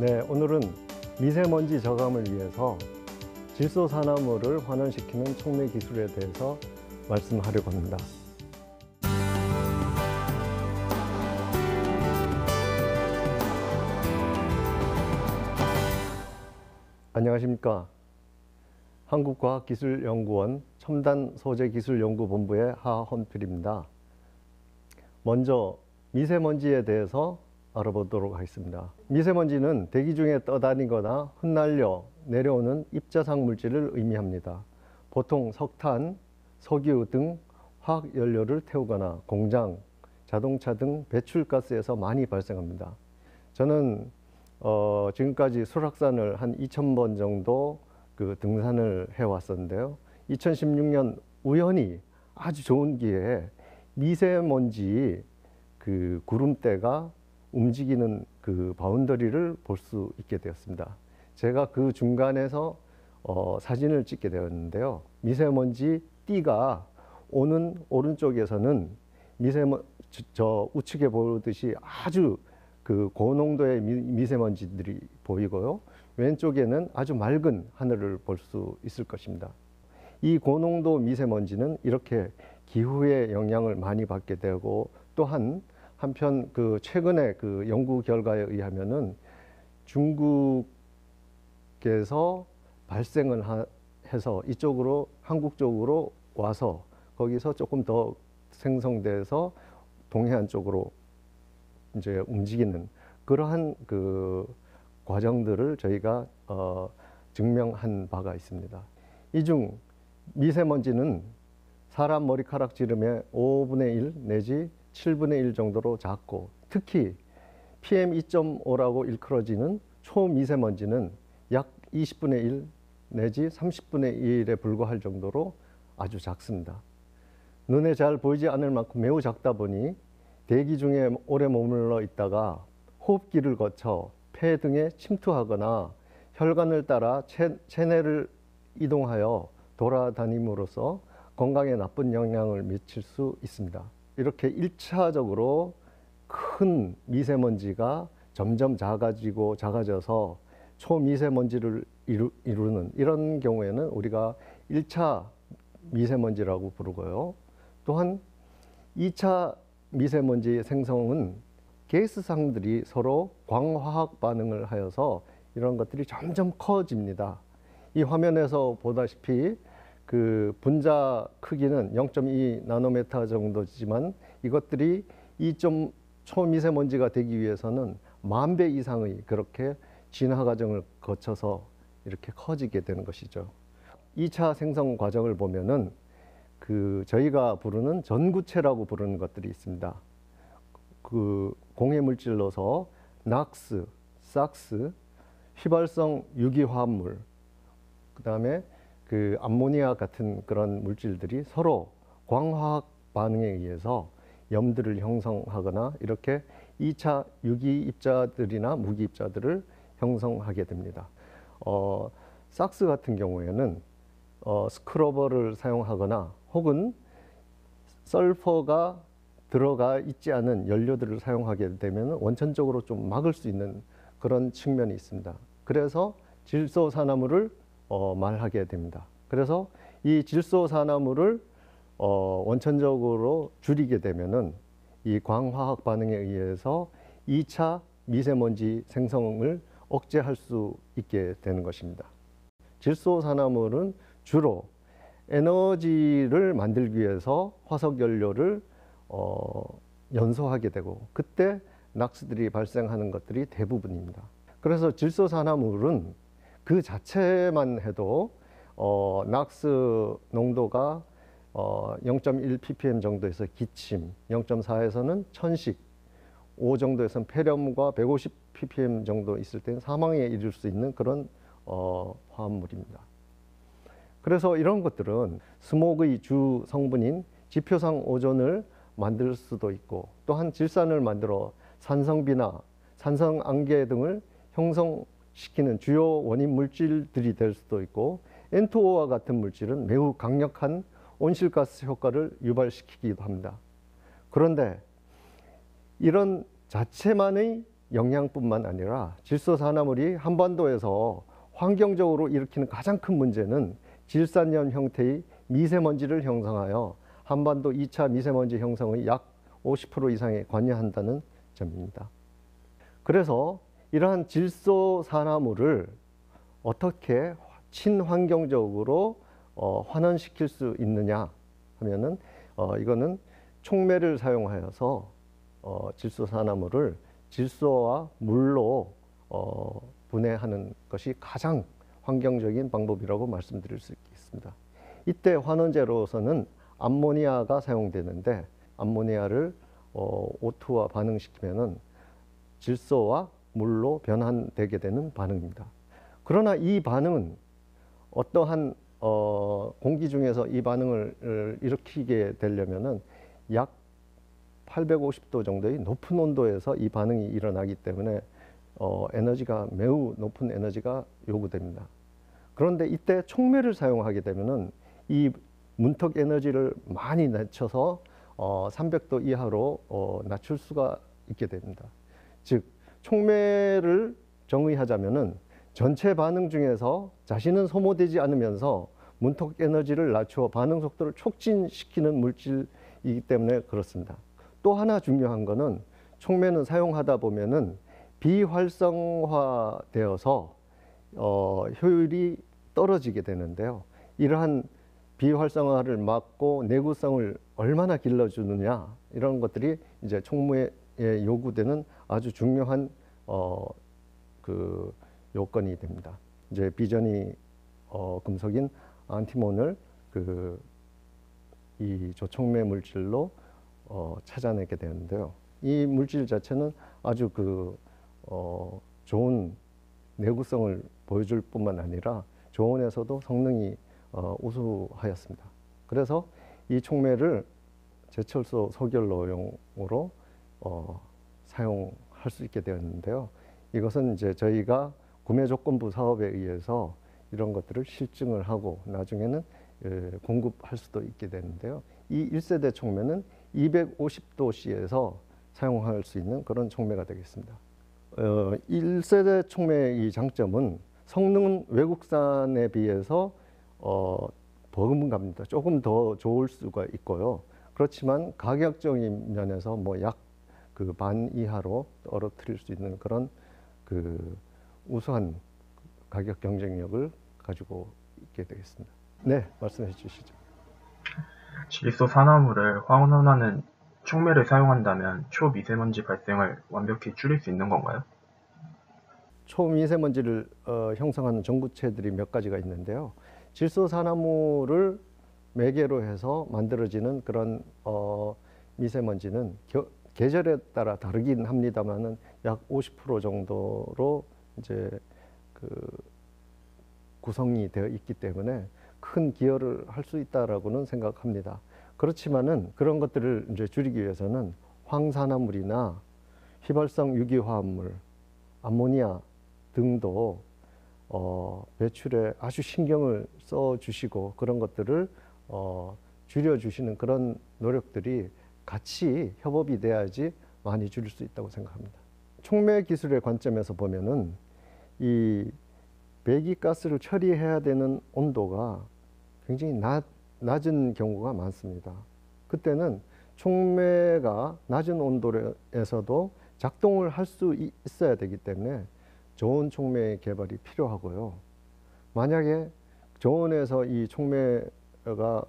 네, 오늘은 미세먼지 저감을 위해서 질소산화물을 환원시키는 촉매 기술에 대해서 말씀하려고 합니다. 안녕하십니까. 한국과학기술연구원 첨단소재기술연구본부의 하헌필입니다. 먼저 미세먼지에 대해서 알아보도록 하겠습니다. 미세먼지는 대기 중에 떠다니거나 흩날려 내려오는 입자상 물질을 의미합니다. 보통 석탄, 석유 등 화학연료를 태우거나 공장, 자동차 등 배출가스에서 많이 발생합니다. 저는 지금까지 설악산을 한 2,000번 정도 등산을 해왔었는데요. 2016년 우연히 아주 좋은 기회에 미세먼지 구름대가 움직이는 바운더리를 볼 수 있게 되었습니다. 제가 그 중간에서 사진을 찍게 되었는데요. 미세먼지 띠가 오는 오른쪽에서는 저 우측에 보듯이 아주 고농도의 미세먼지들이 보이고요. 왼쪽에는 아주 맑은 하늘을 볼 수 있을 것입니다. 이 고농도 미세먼지는 이렇게 기후의 영향을 많이 받게 되고, 또한 한편 최근의 연구 결과에 의하면은 중국에서 발생을 해서 이쪽으로 한국 쪽으로 와서 거기서 조금 더 생성돼서 동해안 쪽으로 이제 움직이는 그러한 과정들을 저희가 증명한 바가 있습니다. 이 중 미세먼지는 사람 머리카락 지름의 5분의 1 내지 7분의 1 정도로 작고, 특히 PM2.5라고 일컬어지는 초미세먼지는 약 20분의 1 내지 30분의 1에 불과할 정도로 아주 작습니다. 눈에 잘 보이지 않을 만큼 매우 작다 보니 대기 중에 오래 머물러 있다가 호흡기를 거쳐 폐 등에 침투하거나 혈관을 따라 체내를 이동하여 돌아다님으로써 건강에 나쁜 영향을 미칠 수 있습니다. 이렇게 1차적으로 큰 미세먼지가 점점 작아져서 초미세먼지를 이루는 이런 경우에는 우리가 1차 미세먼지라고 부르고요. 또한 2차 미세먼지 생성은 가스상들이 서로 광화학 반응을 하여서 이런 것들이 점점 커집니다. 이 화면에서 보다시피 분자 크기는 0.2 나노미터 정도지만 이것들이 초미세먼지가 되기 위해서는 10,000배 이상의 그렇게 진화 과정을 거쳐서 이렇게 커지게 되는 것이죠. 2차 생성 과정을 보면은 저희가 부르는 전구체라고 부르는 것들이 있습니다. 공해 물질로서 낙스, 삭스, 휘발성 유기화합물, 그다음에 암모니아 같은 그런 물질들이 서로 광화학 반응에 의해서 염들을 형성하거나 이렇게 2차 유기 입자들이나 무기 입자들을 형성하게 됩니다. 삭스 같은 경우에는 스크러버를 사용하거나 혹은 설퍼가 들어가 있지 않은 연료들을 사용하게 되면 원천적으로 좀 막을 수 있는 그런 측면이 있습니다. 그래서 질소산화물을 말하게 됩니다. 그래서 이 질소산화물을 원천적으로 줄이게 되면은 이 광화학 반응에 의해서 2차 미세먼지 생성을 억제할 수 있게 되는 것입니다. 질소산화물은 주로 에너지를 만들기 위해서 화석연료를 연소하게 되고, 그때 낙스들이 발생하는 것들이 대부분입니다. 그래서 질소산화물은 그 자체만 해도 낙스 농도가 0.1 ppm 정도에서 기침, 0.4에서는 천식, 5 정도에서는 폐렴과 150 ppm 정도 있을 때는 사망에 이를 수 있는 그런 화합물입니다. 그래서 이런 것들은 스모그의 주 성분인 지표상 오존을 만들 수도 있고, 또한 질산을 만들어 산성비나 산성안개 등을 형성시키는 주요 원인 물질들이 될 수도 있고, N2O와 같은 물질은 매우 강력한 온실가스 효과를 유발시키기도 합니다. 그런데 이런 자체만의 영향뿐만 아니라 질소산화물이 한반도에서 환경적으로 일으키는 가장 큰 문제는 질산염 형태의 미세먼지를 형성하여 한반도 2차 미세먼지 형성의 약 50% 이상에 관여한다는 점입니다. 그래서 이러한 질소산화물을 어떻게 친환경적으로 환원시킬 수 있느냐 하면은 이거는 촉매를 사용하여서 질소산화물을 질소와 물로 분해하는 것이 가장 환경적인 방법이라고 말씀드릴 수 있겠습니다. 이때 환원제로서는 암모니아가 사용되는데 암모니아를 O2와 반응시키면은 질소와 물로 변환되게 되는 반응입니다. 그러나 이 반응은 어떠한 공기 중에서 이 반응을 일으키게 되려면은 약 850도 정도의 높은 온도에서 이 반응이 일어나기 때문에 에너지가 매우 높은 에너지가 요구됩니다. 그런데 이때 촉매를 사용하게 되면은 이 문턱 에너지를 많이 낮춰서 300도 이하로 낮출 수가 있게 됩니다. 즉 촉매를 정의하자면은 전체 반응 중에서 자신은 소모되지 않으면서 문턱 에너지를 낮추어 반응 속도를 촉진시키는 물질이기 때문에 그렇습니다. 또 하나 중요한 거는 촉매는 사용하다 보면은 비활성화되어서 효율이 떨어지게 되는데요. 이러한 비활성화를 막고 내구성을 얼마나 길러주느냐 이런 것들이 이제 촉매에 요구되는 아주 중요한 그 요건이 됩니다. 이제 비전이 금속인 안티몬을 이 조촉매 물질로 찾아내게 되는데요. 이 물질 자체는 아주 좋은 내구성을 보여줄 뿐만 아니라 조온에서도 성능이 우수하였습니다. 그래서 이 촉매를 제철소 소결로용으로 사용할 수 있게 되었는데요. 이것은 이제 저희가 구매조건부 사업에 의해서 이런 것들을 실증을 하고 나중에는 공급할 수도 있게 되는데요. 이 1세대 촉매는 250도씨에서 사용할 수 있는 그런 촉매가 되겠습니다. 1세대 촉매의 이 장점은 성능은 외국산에 비해서 버금갑니다. 조금 더 좋을 수가 있고요. 그렇지만 가격적인 면에서 뭐 약 반 이하로 떨어뜨릴 수 있는 그런 우수한 가격 경쟁력을 가지고 있게 되겠습니다. 네, 말씀해 주시죠. 질소 산화물을 환원하는 촉매를 사용한다면 초미세먼지 발생을 완벽히 줄일 수 있는 건가요? 초미세먼지를 형성하는 전구체들이 몇 가지가 있는데요. 질소산화물을 매개로 해서 만들어지는 그런 미세먼지는 계절에 따라 다르긴 합니다만은 약 50% 정도로 이제 구성이 되어 있기 때문에 큰 기여를 할 수 있다라고는 생각합니다. 그렇지만은 그런 것들을 이제 줄이기 위해서는 황산화물이나 휘발성 유기화합물, 암모니아 등도 배출에 아주 신경을 써 주시고 그런 것들을 줄여 주시는 그런 노력들이 같이 협업이 돼야지 많이 줄일 수 있다고 생각합니다. 촉매 기술의 관점에서 보면은 이 배기가스를 처리해야 되는 온도가 굉장히 낮은 경우가 많습니다. 그때는 촉매가 낮은 온도에서도 작동을 할 수 있어야 되기 때문에 저온 촉매 개발이 필요하고요. 만약에 저온에서 이 촉매가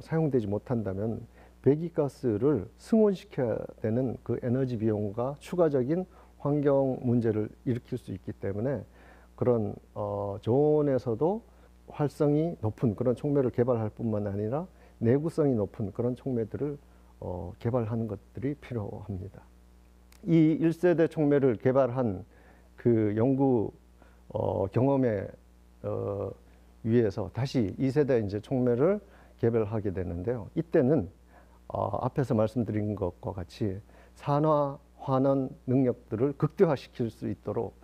사용되지 못한다면 배기가스를 승온시켜야 되는 그 에너지 비용과 추가적인 환경 문제를 일으킬 수 있기 때문에 그런 저온에서도 활성이 높은 그런 촉매를 개발할 뿐만 아니라 내구성이 높은 그런 촉매들을 개발하는 것들이 필요합니다. 이 1세대 촉매를 개발한 그 연구 경험에 위해서 다시 2세대 이제 촉매를 개발하게 되는데요. 이때는 앞에서 말씀드린 것과 같이 산화 환원 능력들을 극대화시킬 수 있도록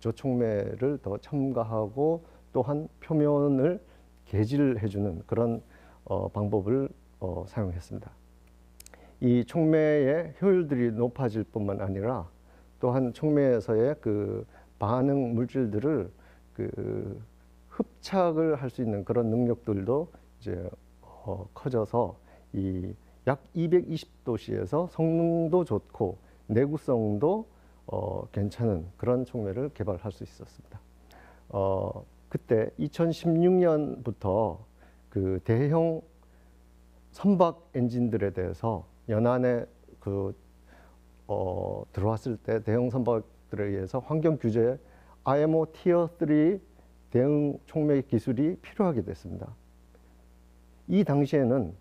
저촉매를 더 첨가하고 또한 표면을 개질해주는 그런 방법을 사용했습니다. 이 촉매의 효율들이 높아질 뿐만 아니라 또한 촉매에서의 그 반응 물질들을 그 흡착을 할 수 있는 그런 능력들도 이제 커져서 이 약 220도씨에서 성능도 좋고 내구성도 괜찮은 그런 촉매를 개발할 수 있었습니다. 그때 2016년부터 그 대형 선박 엔진들에 대해서 연안에 들어왔을 때 대형 선박들에 의해서 환경 규제에 IMO 티어 3 대응 촉매 기술이 필요하게 됐습니다. 이 당시에는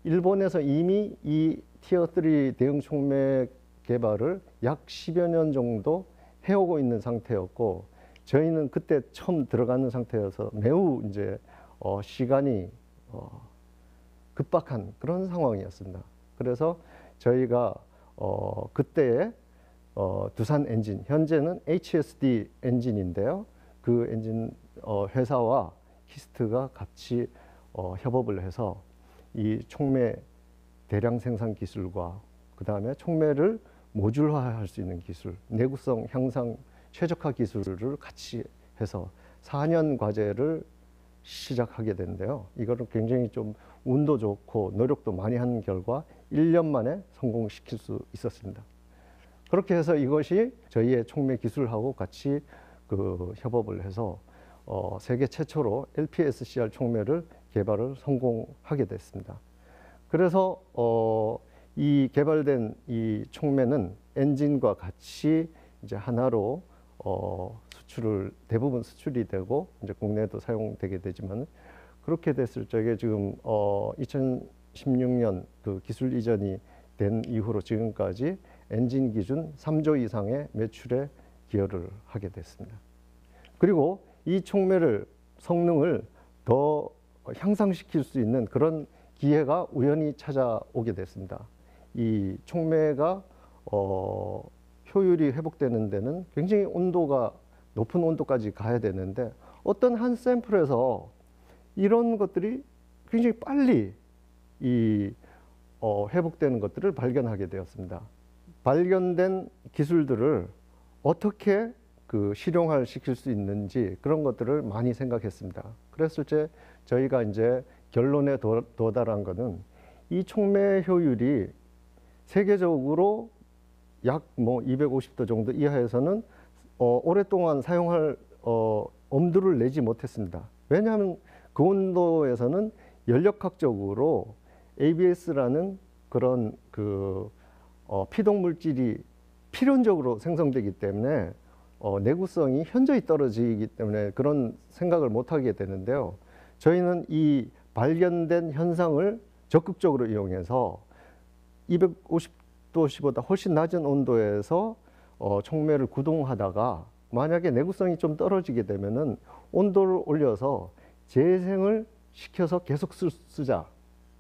일본에서 이미 이 티어 3 대응 촉매 개발을 약 10여 년 정도 해오고 있는 상태였고, 저희는 그때 처음 들어가는 상태여서 매우 이제 시간이 급박한 그런 상황이었습니다. 그래서 저희가 그때의 두산 엔진, 현재는 HSD 엔진인데요. 그 엔진 회사와 키스트가 같이 협업을 해서 이 촉매 대량 생산 기술과 그 다음에 촉매를 모듈화할 수 있는 기술, 내구성 향상 최적화 기술을 같이 해서 4년 과제를 시작하게 되는데요. 이거는 굉장히 좀 운도 좋고 노력도 많이 한 결과 1년 만에 성공시킬 수 있었습니다. 그렇게 해서 이것이 저희의 촉매 기술하고 같이 그 협업을 해서 세계 최초로 LPSCR 촉매를 개발을 성공하게 됐습니다. 그래서 이 개발된 이 촉매는 엔진과 같이 이제 하나로 대부분 수출이 되고 이제 국내에도 사용되게 되지만, 그렇게 됐을 적에 지금 2016년 그 기술 이전이 된 이후로 지금까지 엔진 기준 3조 이상의 매출에 기여를 하게 됐습니다. 그리고 이 촉매를 성능을 더 향상시킬 수 있는 그런 기회가 우연히 찾아오게 됐습니다. 이 촉매가 효율이 회복되는 데는 굉장히 온도가 높은 온도까지 가야 되는데, 어떤 한 샘플에서 이런 것들이 굉장히 빨리 회복되는 것들을 발견하게 되었습니다. 발견된 기술들을 어떻게 실용화 시킬 수 있는지 그런 것들을 많이 생각했습니다. 그랬을 때 저희가 이제 결론에 도달한 것은 이 촉매 효율이 세계적으로 약 250도 정도 이하에서는 오랫동안 사용할 엄두를 내지 못했습니다. 왜냐하면 그 온도에서는 연력학적으로 ABS라는 그런 피동 물질이 필연적으로 생성되기 때문에 내구성이 현저히 떨어지기 때문에 그런 생각을 못 하게 되는데요. 저희는 이 발견된 현상을 적극적으로 이용해서 250도씨보다 훨씬 낮은 온도에서 촉매를 구동하다가 만약에 내구성이 좀 떨어지게 되면은 온도를 올려서 재생을 시켜서 계속 쓰자.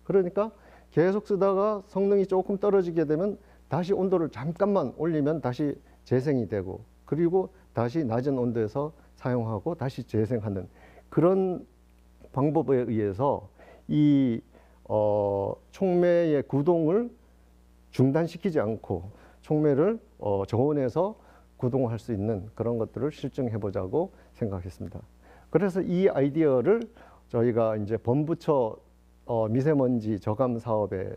그러니까 계속 쓰다가 성능이 조금 떨어지게 되면 다시 온도를 잠깐만 올리면 다시 재생이 되고, 그리고 다시 낮은 온도에서 사용하고 다시 재생하는 그런 방법에 의해서 이 촉매의 구동을 중단시키지 않고 촉매를 저온에서 구동할 수 있는 그런 것들을 실증해 보자고 생각했습니다. 그래서 이 아이디어를 저희가 이제 범부처 미세먼지 저감 사업에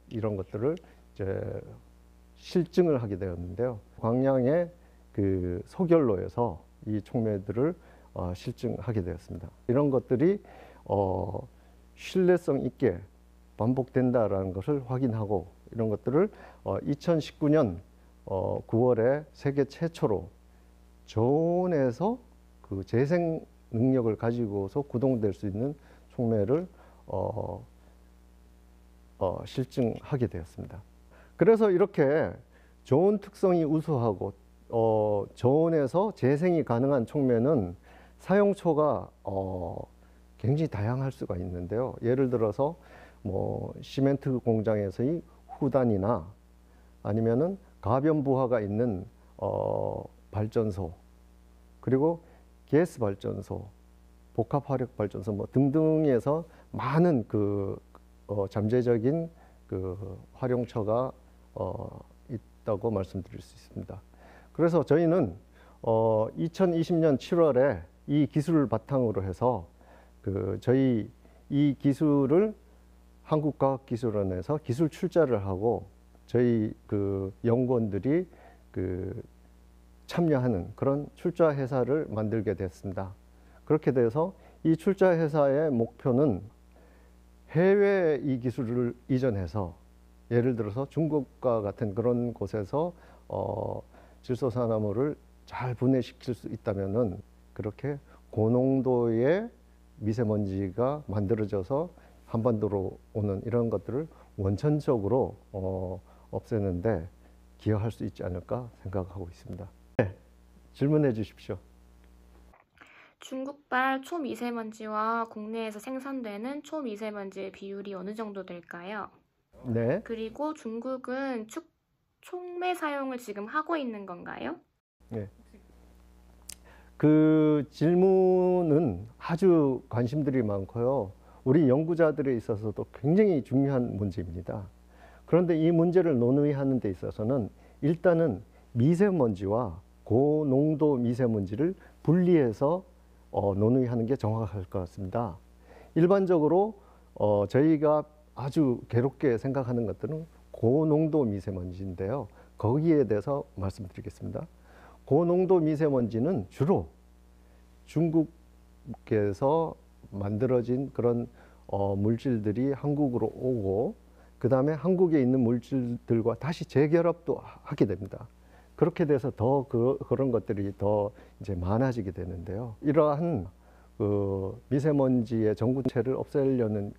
이런 것들을 이제 실증을 하게 되었는데요. 광양의 그 소결로에서 이 촉매들을 실증하게 되었습니다. 이런 것들이 신뢰성 있게 반복된다라는 것을 확인하고, 이런 것들을 2019년 9월에 세계 최초로 저온에서 그 재생 능력을 가지고서 구동될 수 있는 촉매를 실증하게 되었습니다. 그래서 이렇게 저온 특성이 우수하고 저온에서 재생이 가능한 촉매는 사용처가 굉장히 다양할 수가 있는데요. 예를 들어서 시멘트 공장에서의 후단이나 아니면은 가변부하가 있는 발전소, 그리고 가스 발전소, 복합 화력 발전소 등등에서 많은 잠재적인 활용처가 있다고 말씀드릴 수 있습니다. 그래서 저희는 2020년 7월에 이 기술을 바탕으로 해서 저희 이 기술을 한국과학기술원에서 기술 출자를 하고 저희 연구원들이 참여하는 그런 출자 회사를 만들게 됐습니다. 그렇게 돼서 이 출자 회사의 목표는 해외에 이 기술을 이전해서 예를 들어서 중국과 같은 그런 곳에서 질소산화물을 잘 분해시킬 수 있다면은 그렇게 고농도의 미세먼지가 만들어져서 한반도로 오는 이런 것들을 원천적으로 없애는데 기여할 수 있지 않을까 생각하고 있습니다. 네, 질문해 주십시오. 중국발 초미세먼지와 국내에서 생산되는 초미세먼지의 비율이 어느 정도 될까요? 네. 그리고 중국은 촉매 사용을 지금 하고 있는 건가요? 네. 그 질문은 아주 관심들이 많고요. 우리 연구자들에 있어서도 굉장히 중요한 문제입니다. 그런데 이 문제를 논의하는 데 있어서는 일단은 미세먼지와 고농도 미세먼지를 분리해서 논의하는 게 정확할 것 같습니다. 일반적으로 저희가 아주 괴롭게 생각하는 것들은 고농도 미세먼지인데요. 거기에 대해서 말씀드리겠습니다. 고농도 미세먼지는 주로 중국에서 만들어진 그런 물질들이 한국으로 오고 그 다음에 한국에 있는 물질들과 다시 재결합도 하게 됩니다. 그렇게 돼서 더 그런 것들이 더 이제 많아지게 되는데요. 이러한 미세먼지의 전구체를 없애려는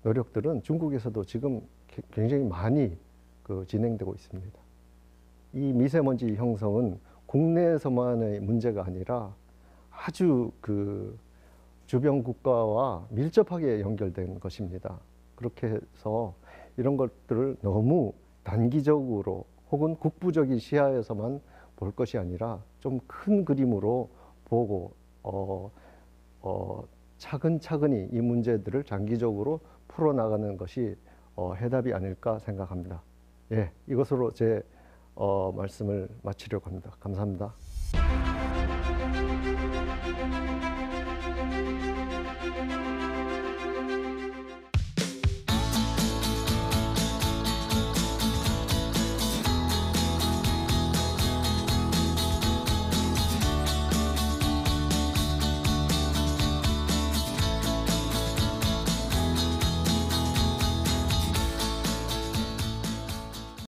노력들은 중국에서도 지금 굉장히 많이 진행되고 있습니다. 이 미세먼지 형성은 국내에서만의 문제가 아니라 아주 주변 국가와 밀접하게 연결된 것입니다. 그렇게 해서 이런 것들을 너무 단기적으로 혹은 국부적인 시야에서만 볼 것이 아니라 좀 큰 그림으로 보고 차근차근히 이 문제들을 장기적으로 풀어나가는 것이 해답이 아닐까 생각합니다. 예, 이것으로 제 말씀을 마치려고 합니다. 감사합니다.